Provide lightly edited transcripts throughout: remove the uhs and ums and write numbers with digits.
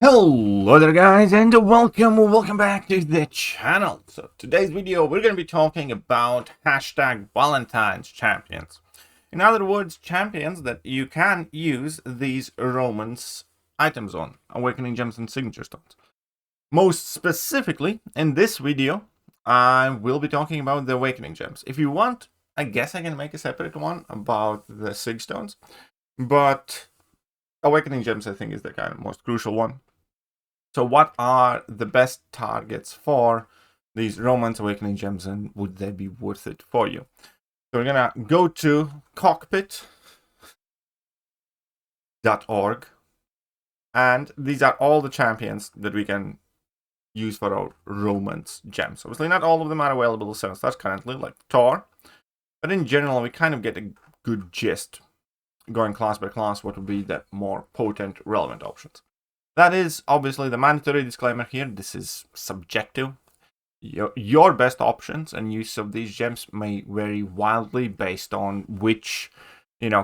Hello there guys, and welcome back to the channel. So today's video we're going to be talking about hashtag Valentine's champions. In other words, champions that you can use these romance items on, awakening gems and signature stones. Most specifically in this video I will be talking about the awakening gems. If you want, I guess I can make a separate one about the sig stones, but awakening gems I think is the kind of most crucial one. So what are the best targets for these romance awakening gems, and would they be worth it for you? So we're gonna go to cockpit.org, and these are all the champions that we can use for our romance gems. Obviously not all of them are available to 7 stars currently, like Thor, but in general we kind of get a good gist going class by class what would be the more potent relevant options. That is obviously the mandatory disclaimer here. This is subjective. Your best options and use of these gems may vary wildly based on which,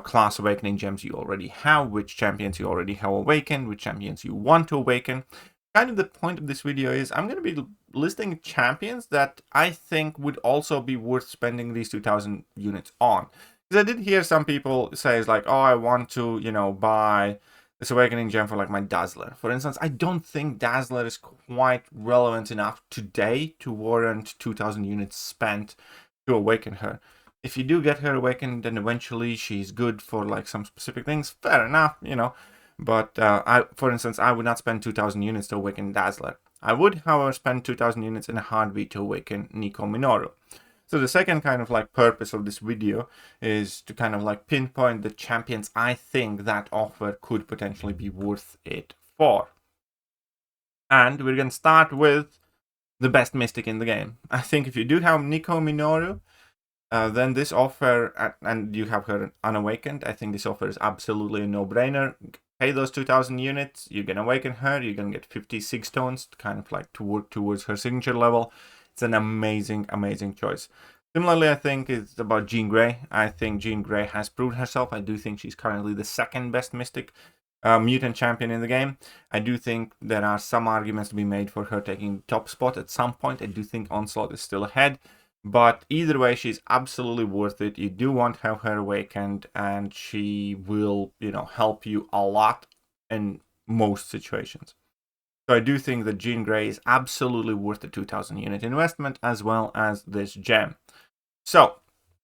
class awakening gems you already have, which champions you already have awakened, which champions you want to awaken. Kind of the point of this video is I'm going to be listing champions that I think would also be worth spending these 2000 units on. Because I did hear some people say, like, oh, I want to, buy this awakening gem for like my Dazzler. For instance, I don't think Dazzler is quite relevant enough today to warrant 2000 units spent to awaken her. If you do get her awakened, then eventually she's good for like some specific things. Fair enough, But for instance, I would not spend 2000 units to awaken Dazzler. I would, however, spend 2000 units in a heartbeat to awaken Nico Minoru. So the second kind of like purpose of this video is to kind of like pinpoint the champions I think that offer could potentially be worth it for. And we're going to start with the best mystic in the game. I think if you do have Nico Minoru, then this offer, and you have her unawakened, I think this offer is absolutely a no-brainer. Pay those 2000 units, you can awaken her, you can get 56 stones to kind of like to work towards her signature level. It's an amazing, amazing choice. Similarly, I think it's about Jean Grey. I think Jean Grey has proved herself. I do think she's currently the second best mystic mutant champion in the game. I do think there are some arguments to be made for her taking the top spot at some point. I do think Onslaught is still ahead. But either way, she's absolutely worth it. You do want to have her awakened, and she will, help you a lot in most situations. So I do think that Jean Grey is absolutely worth the 2000 unit investment, as well as this gem. So,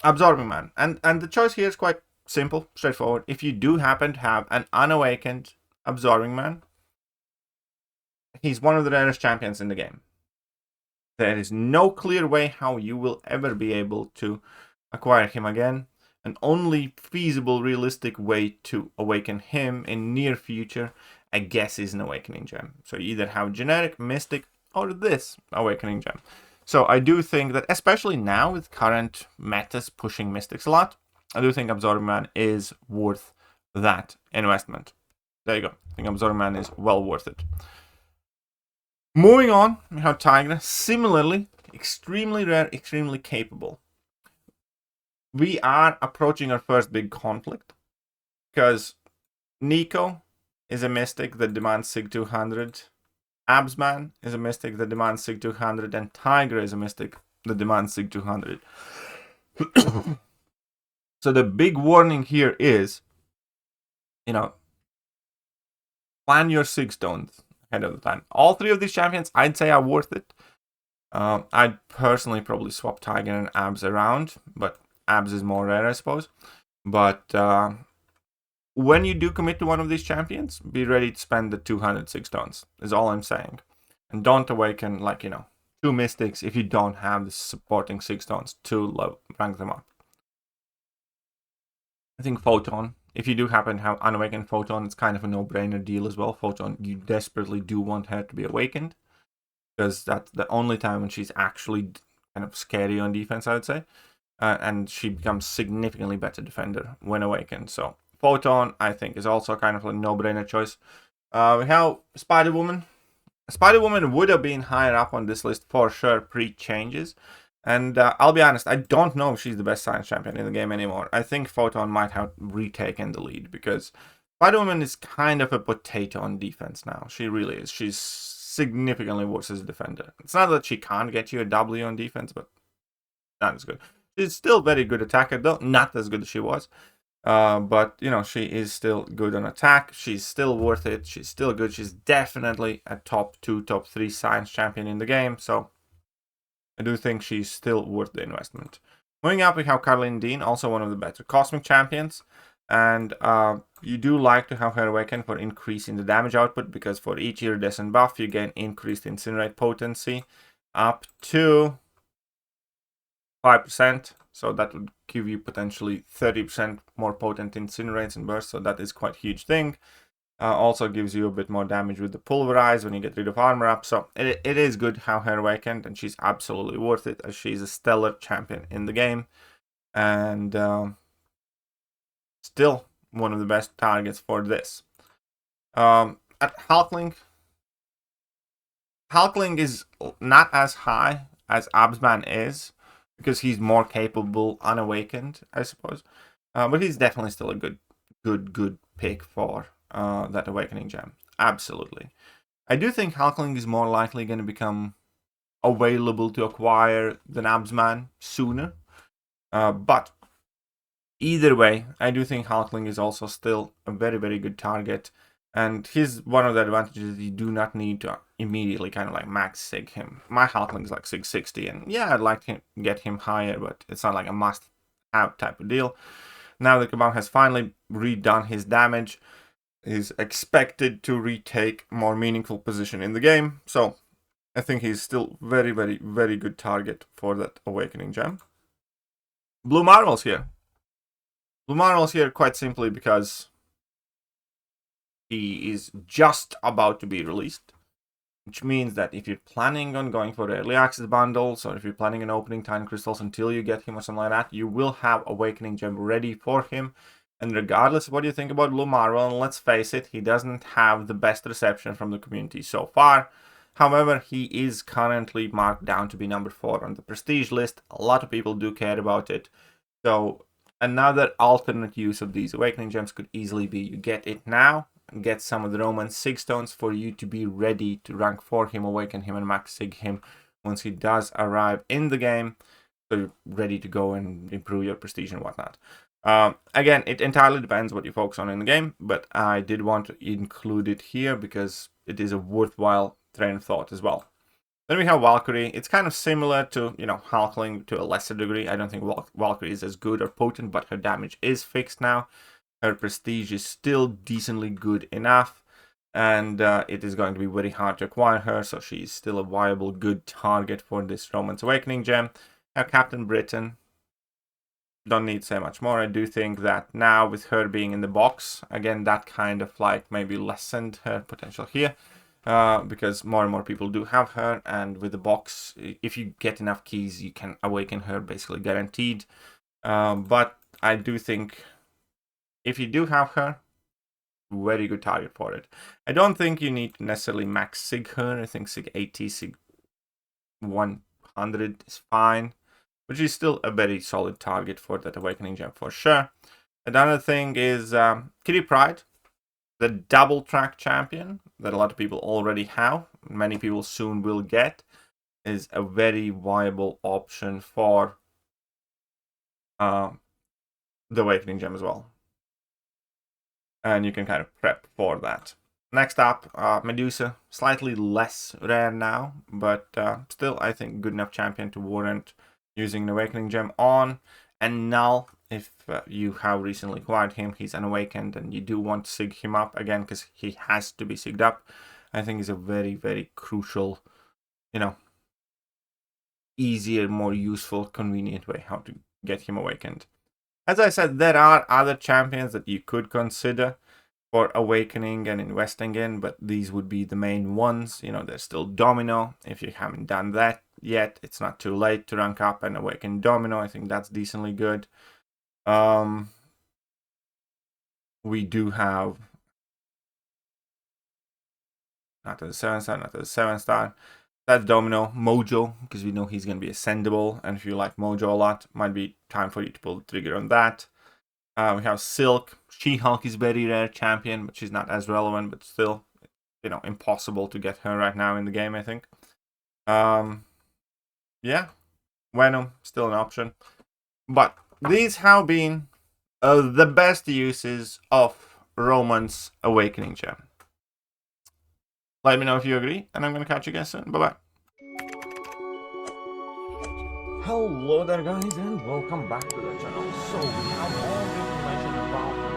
Absorbing Man. And the choice here is quite simple, straightforward. If you do happen to have an unawakened Absorbing Man, he's one of the rarest champions in the game. There is no clear way how you will ever be able to acquire him again. An only feasible, realistic way to awaken him in near future, I guess, is an awakening gem. So you either have generic, mystic, or this awakening gem. So I do think that, especially now with current metas pushing mystics a lot, I do think Absorbing Man is worth that investment. There you go. I think Absorbing Man is well worth it. Moving on, we have Tigra. Similarly, extremely rare, extremely capable. We are approaching our first big conflict, because Nico is a mystic that demands Sig 200, Absman is a mystic that demands Sig 200, and Tigra is a mystic that demands Sig 200. So the big warning here is, plan your Sig stones ahead of the time. All three of these champions, I'd say, are worth it. I'd personally probably swap Tiger and Abs around, but Abs is more rare, I suppose. But when you do commit to one of these champions, be ready to spend the 206 stones, is all I'm saying. And don't awaken, two mystics if you don't have the supporting 6 stones to rank them up. I think Photon, if you do happen to have unawakened Photon, it's kind of a no-brainer deal as well. Photon, you desperately do want her to be awakened, because that's the only time when she's actually kind of scary on defense, I would say. And she becomes significantly better defender when awakened. So Photon, I think, is also kind of a no-brainer choice. We have Spider-Woman. Spider-Woman would have been higher up on this list for sure pre-changes. And I'll be honest, I don't know if she's the best science champion in the game anymore. I think Photon might have retaken the lead, because Spider-Woman is kind of a potato on defense now. She really is. She's significantly worse as a defender. It's not that she can't get you a W on defense, but not as good. She's still very good attacker, though. Not as good as she was. But, you know, she is still good on attack. She's still worth it. She's still good. She's definitely a top 2, top 3 science champion in the game. So I do think she's still worth the investment. Moving up, we have Caroline Dean, also one of the better cosmic champions. And you do like to have her awaken for increasing the damage output, because for each iridescent buff, you gain increased incinerate potency up to 5%. So that would give you potentially 30% more potent incinerates and bursts. So that is quite a huge thing. Also gives you a bit more damage with the pulverize when you get rid of armor up. So it is good how her awakened, and she's absolutely worth it, as she's a stellar champion in the game. And still one of the best targets for this. At Hulkling is not as high as Absman is, because he's more capable unawakened, I suppose. But he's definitely still a good pick for that awakening gem. Absolutely. I do think Hulkling is more likely going to become available to acquire than Absman sooner. But either way, I do think Hulkling is also still a very good target. And he's one of the advantages: you do not need to immediately kind of like max sig him. My Hulkling is like 660, and yeah, I'd like to get him higher, but it's not like a must-have type of deal. Now that Kabam has finally redone his damage, he's expected to retake more meaningful position in the game. So I think he's still very good target for that awakening gem. Blue Marvel's here. Blue Marvel's here quite simply because he is just about to be released, which means that if you're planning on going for early access bundles, or if you're planning on opening Titan Crystals until you get him or something like that, you will have Awakening Gem ready for him. And regardless of what you think about Blue Marvel, and let's face it, he doesn't have the best reception from the community so far. However, he is currently marked down to be number 4 on the prestige list. A lot of people do care about it. So another alternate use of these Awakening Gems could easily be you get it now, and get some of the Roman Sig Stones for you to be ready to rank 4 him, awaken him, and max Sig him once he does arrive in the game. So you're ready to go and improve your prestige and whatnot. Again, it entirely depends what you focus on in the game, but I did want to include it here because it is a worthwhile train of thought as well. Then we have Valkyrie. It's kind of similar to, you know, Hulkling to a lesser degree. I don't think Valkyrie is as good or potent, but her damage is fixed now. Her prestige is still decently good enough, and it is going to be very hard to acquire her, so she's still a viable, good target for this Roman's Awakening gem. Now, Captain Britain, don't need to say much more. I do think that now, with her being in the box, again, that kind of like maybe lessened her potential here, because more and more people do have her, and with the box, if you get enough keys, you can awaken her basically guaranteed. But I do think if you do have her, very good target for it. I don't think you need to necessarily max Sig her. I think Sig 80, Sig 100 is fine, but she's still a very solid target for that Awakening Gem for sure. Another thing is Kitty Pryde, the double track champion that a lot of people already have, many people soon will get, is a very viable option for the Awakening Gem as well. And you can kind of prep for that. Next up, Medusa, slightly less rare now, but still, I think, good enough champion to warrant using an Awakening Gem on. And Null, if you have recently acquired him, he's unawakened, and you do want to sig him up again, because he has to be sigged up. I think is a very crucial, you know, easier, more useful, convenient way how to get him awakened. As I said, there are other champions that you could consider for awakening and investing in, but these would be the main ones. You know, there's still Domino. If you haven't done that yet, it's not too late to rank up and awaken Domino. I think that's decently good. We do have not as a 7-star, not as a 7-star. That's Domino. Mojo, because we know he's going to be ascendable, and if you like Mojo a lot, might be time for you to pull the trigger on that. We have Silk. She-Hulk is very rare champion, but she's not as relevant, but still, you know, impossible to get her right now in the game, I think. Yeah, Venom, still an option. But these have been the best uses of Roman's Awakening Gem. Let me know if you agree, and I'm going to catch you guys soon. Bye-bye. Hello there, guys, and welcome back to the channel. So we have all the information about the